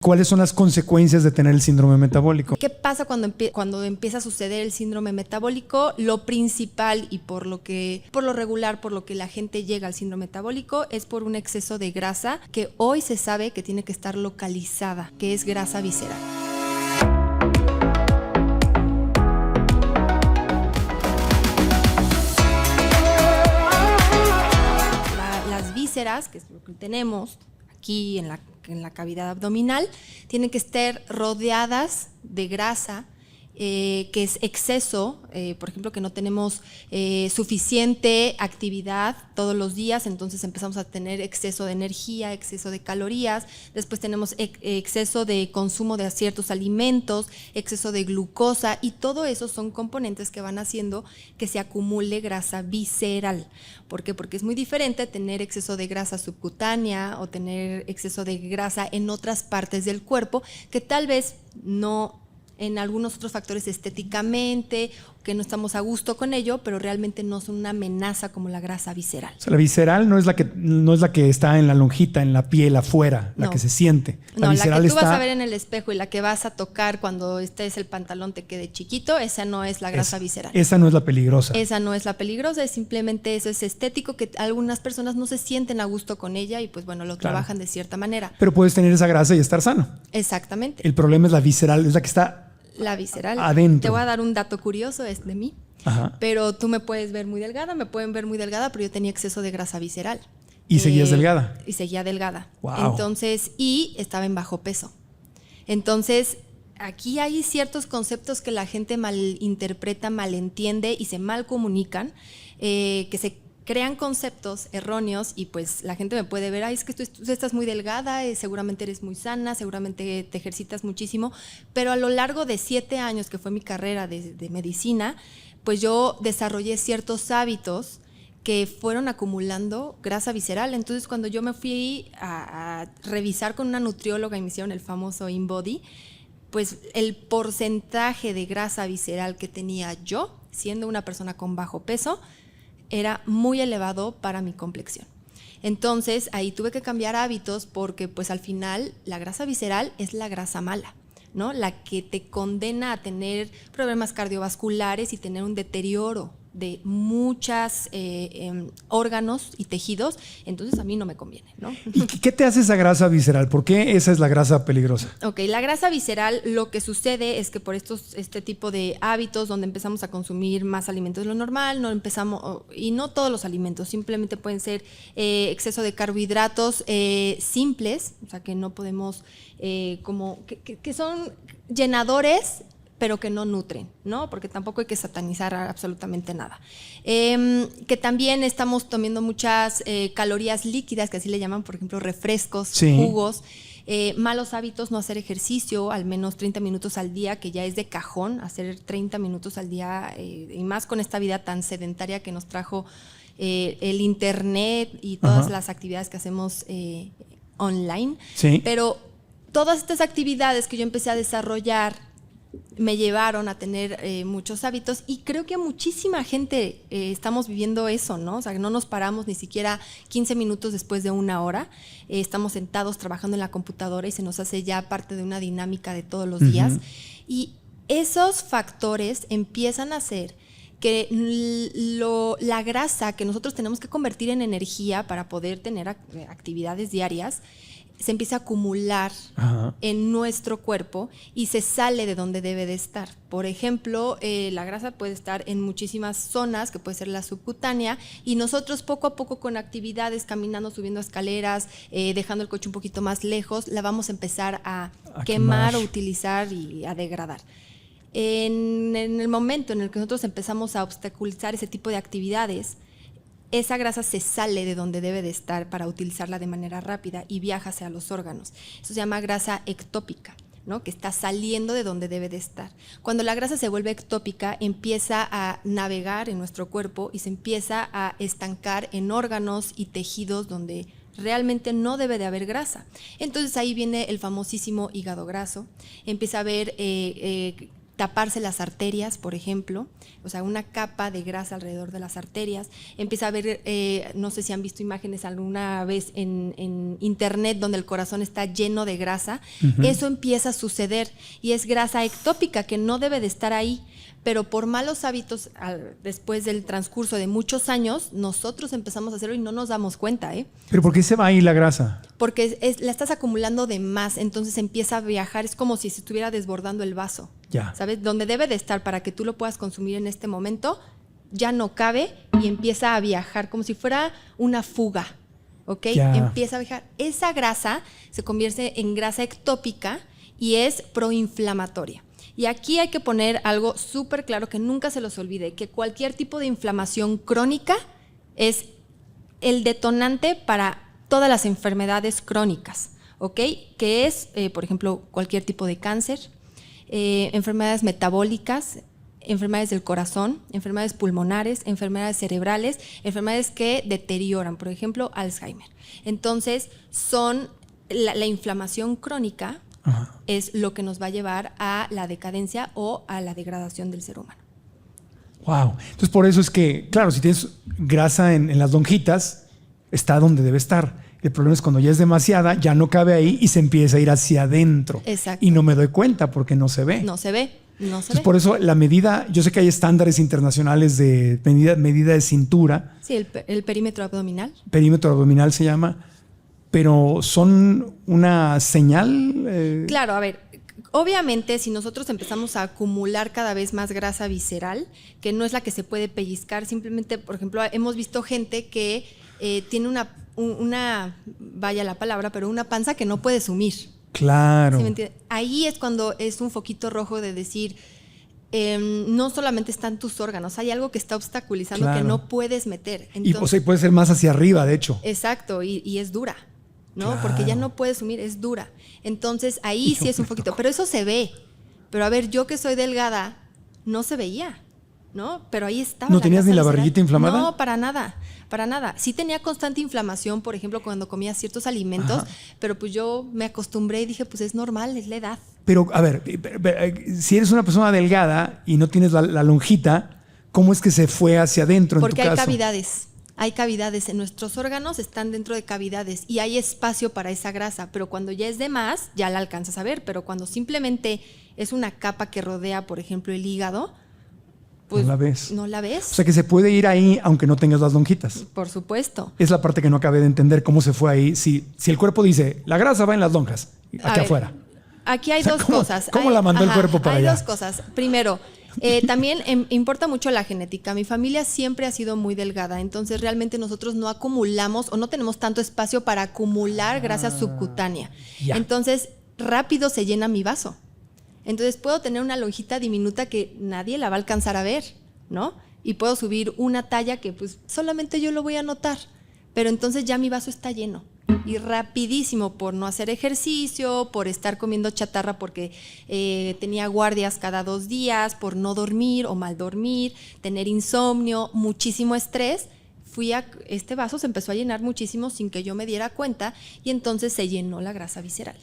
¿Cuáles son las consecuencias de tener el síndrome metabólico? ¿Qué pasa cuando empieza a suceder el síndrome metabólico? Lo principal y por lo regular, por lo que la gente llega al síndrome metabólico es por un exceso de grasa que hoy se sabe que tiene que estar localizada, que es grasa visceral. Las vísceras, que es lo que tenemos aquí en la cavidad abdominal, tienen que estar rodeadas de grasa, que es exceso, por ejemplo, que no tenemos suficiente actividad todos los días, entonces empezamos a tener exceso de energía, exceso de calorías, después tenemos exceso de consumo de ciertos alimentos, exceso de glucosa, y todo eso son componentes que van haciendo que se acumule grasa visceral. ¿Por qué? Porque es muy diferente tener exceso de grasa subcutánea o tener exceso de grasa en otras partes del cuerpo que tal vez no, en algunos otros factores estéticamente, que no estamos a gusto con ello, pero realmente no son una amenaza como la grasa visceral. O sea, la visceral no es la que está en la lonjita, en la piel afuera, la que se siente. La que tú vas a ver en el espejo y la que vas a tocar cuando el pantalón te quede chiquito, esa no es la grasa visceral. Esa no es la peligrosa. Esa no es la peligrosa, es simplemente eso, es estético, que algunas personas no se sienten a gusto con ella y pues bueno, lo trabajan de cierta manera. Pero puedes tener esa grasa y estar sano. Exactamente. El problema es la visceral, es la que está la visceral. Adentro. Te voy a dar un dato curioso, es de mí. Ajá. Pero tú me puedes ver muy delgada, me pueden ver muy delgada, pero yo tenía exceso de grasa visceral. ¿Y seguías delgada? Y seguía delgada. Wow. Entonces, y estaba en bajo peso. Entonces, aquí hay ciertos conceptos que la gente malinterpreta, malentiende y se mal comunican, que se crean conceptos erróneos y pues la gente me puede ver, es que tú estás muy delgada, seguramente eres muy sana, seguramente te ejercitas muchísimo, pero a lo largo de 7 años que fue mi carrera de medicina, pues yo desarrollé ciertos hábitos que fueron acumulando grasa visceral. Entonces cuando yo me fui a revisar con una nutrióloga y me hicieron el famoso InBody, pues el porcentaje de grasa visceral que tenía yo, siendo una persona con bajo peso, era muy elevado para mi complexión. Entonces ahí tuve que cambiar hábitos porque pues al final la grasa visceral es la grasa mala, ¿no? La que te condena a tener problemas cardiovasculares y tener un deterioro de muchos órganos y tejidos, entonces a mí no me conviene, ¿no? ¿Y qué te hace esa grasa visceral? ¿Por qué esa es la grasa peligrosa? Ok, la grasa visceral, lo que sucede es que por este tipo de hábitos donde empezamos a consumir más alimentos de lo normal, y no todos los alimentos, simplemente pueden ser exceso de carbohidratos simples, o sea que no podemos, que son llenadores, pero que no nutren, ¿no? Porque tampoco hay que satanizar absolutamente nada. Que también estamos tomando muchas calorías líquidas, que así le llaman, por ejemplo, refrescos, sí, jugos. Malos hábitos, no hacer ejercicio, al menos 30 minutos al día, que ya es de cajón, hacer 30 minutos al día, y más con esta vida tan sedentaria que nos trajo el internet y todas las actividades que hacemos online. Sí. Pero todas estas actividades que yo empecé a desarrollar me llevaron a tener muchos hábitos y creo que muchísima gente estamos viviendo eso, ¿no? O sea, que no nos paramos ni siquiera 15 minutos después de 1 hora, estamos sentados trabajando en la computadora y se nos hace ya parte de una dinámica de todos los días. Y esos factores empiezan a hacer que la grasa que nosotros tenemos que convertir en energía para poder tener actividades diarias se empieza a acumular en nuestro cuerpo y se sale de donde debe de estar. Por ejemplo, la grasa puede estar en muchísimas zonas, que puede ser la subcutánea, y nosotros poco a poco con actividades, caminando, subiendo escaleras, dejando el coche un poquito más lejos, la vamos a empezar a quemar o utilizar y a degradar. En el momento en el que nosotros empezamos a obstaculizar ese tipo de actividades, esa grasa se sale de donde debe de estar para utilizarla de manera rápida y viaja hacia los órganos. Eso se llama grasa ectópica, ¿no? Que está saliendo de donde debe de estar. Cuando la grasa se vuelve ectópica, empieza a navegar en nuestro cuerpo y se empieza a estancar en órganos y tejidos donde realmente no debe de haber grasa. Entonces ahí viene el famosísimo hígado graso, empieza a haber taparse las arterias, por ejemplo, o sea, una capa de grasa alrededor de las arterias. Empieza a haber, no sé si han visto imágenes alguna vez en internet donde el corazón está lleno de grasa. Eso empieza a suceder y es grasa ectópica que no debe de estar ahí. Pero por malos hábitos, después del transcurso de muchos años, nosotros empezamos a hacerlo y no nos damos cuenta, ¿eh? ¿Pero por qué se va ahí la grasa? Porque la estás acumulando de más, entonces empieza a viajar, es como si se estuviera desbordando el vaso, Ya. ¿sabes? Donde debe de estar para que tú lo puedas consumir en este momento, ya no cabe y empieza a viajar como si fuera una fuga, ¿ok? Ya. Empieza a viajar. Esa grasa se convierte en grasa ectópica y es proinflamatoria. Y aquí hay que poner algo súper claro que nunca se los olvide, que cualquier tipo de inflamación crónica es el detonante para todas las enfermedades crónicas, ¿ok? Que es, por ejemplo, cualquier tipo de cáncer, enfermedades metabólicas, enfermedades del corazón, enfermedades pulmonares, enfermedades cerebrales, enfermedades que deterioran, por ejemplo, Alzheimer. Entonces, son la inflamación crónica. Ajá. Es lo que nos va a llevar a la decadencia o a la degradación del ser humano. Wow. Entonces, por eso es que, claro, si tienes grasa en las lonjitas, está donde debe estar. El problema es cuando ya es demasiada, ya no cabe ahí y se empieza a ir hacia adentro. Exacto. Y no me doy cuenta porque no se ve. No se ve. No se Entonces, ve. por eso la medida, yo sé que hay estándares internacionales de medida de cintura. Sí, el perímetro abdominal. Perímetro abdominal se llama. Pero son una señal. Claro, a ver, obviamente si nosotros empezamos a acumular cada vez más grasa visceral, que no es la que se puede pellizcar, simplemente, por ejemplo, hemos visto gente que tiene una, vaya la palabra, pero una panza que no puede sumir. Claro. ¿Sí me entiende? Ahí es cuando es un foquito rojo de decir, no solamente están tus órganos, hay algo que está obstaculizando, claro, que no puedes meter. Entonces, o sea, puede ser más hacia arriba, de hecho. Exacto, y es dura, ¿no? Claro. Porque ya no puedes sumir, es dura. Entonces ahí sí es un poquito, pero eso se ve. Pero a ver, yo que soy delgada, no se veía, ¿no? Pero ahí estaba. ¿No tenías ni la barriguita inflamada? No, para nada, para nada. Sí tenía constante inflamación, por ejemplo, cuando comía ciertos alimentos, ajá, pero pues yo me acostumbré y dije, pues es normal, es la edad. Pero, a ver, si eres una persona delgada y no tienes la lonjita, ¿cómo es que se fue hacia adentro en tu caso? Porque hay cavidades. Hay cavidades en nuestros órganos, están dentro de cavidades y hay espacio para esa grasa, pero cuando ya es de más, ya la alcanzas a ver, pero cuando simplemente es una capa que rodea, por ejemplo, el hígado, pues no la ves. No la ves. O sea que se puede ir ahí aunque no tengas las lonjitas. Por supuesto. Es la parte que no acabé de entender cómo se fue ahí. Si el cuerpo dice, la grasa va en las lonjas, aquí afuera. Aquí hay dos cosas. ¿Cómo la mandó el cuerpo para allá? Hay dos cosas. Primero, también importa mucho la genética. Mi familia siempre ha sido muy delgada, entonces realmente nosotros no acumulamos o no tenemos tanto espacio para acumular grasa subcutánea. Ya. Entonces, rápido se llena mi vaso. Entonces puedo tener una lonjita diminuta que nadie la va a alcanzar a ver, ¿no? Y puedo subir una talla que pues solamente yo lo voy a notar, pero entonces ya mi vaso está lleno. Y rapidísimo, por no hacer ejercicio, por estar comiendo chatarra porque tenía guardias cada 2 días, por no dormir o mal dormir, tener insomnio, muchísimo estrés, este vaso se empezó a llenar muchísimo sin que yo me diera cuenta y entonces se llenó la grasa visceral.